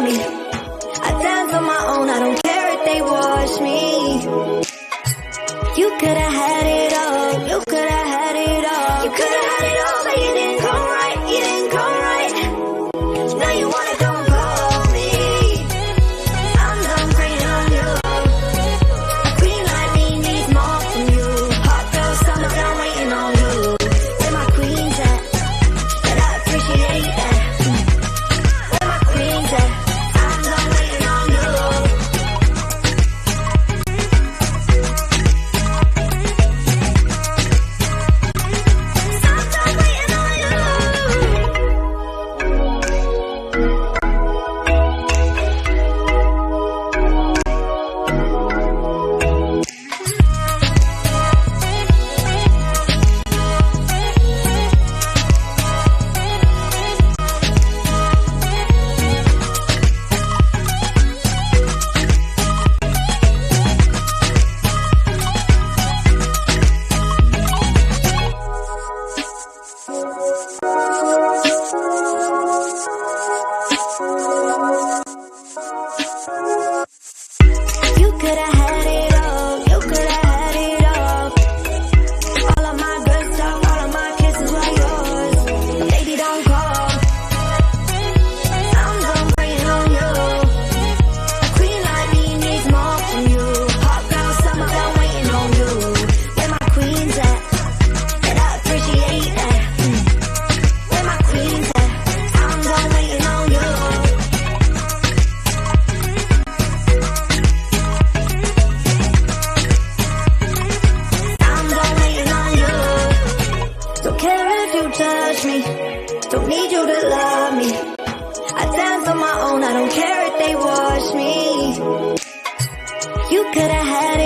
me. I dance on my own, I don't care if they watch me. You could've had it all, you could've had it all. You could've had it all, but you didn't come right, you didn't come right. Now you wanna come and call me. I'm done praying on you. A queen like me needs more from you. Hot girl summer done waiting on you. Where my queen's at? But I appreciate that. Where my queen's at? I'm done waiting on you. You could've had it all, you could've had it all. All of my good stuff, all of my kisses were yours. Baby, don't call. I'm done praying on you. A queen like me needs more from you. Hot girl summer done waiting on you. Where my queen's at? And I appreciate that. Where my queen's at? I'm done waiting on you. Don't care if you judge me, don't need you to love me. I dance on my own, I don't care if they watch me. You could've had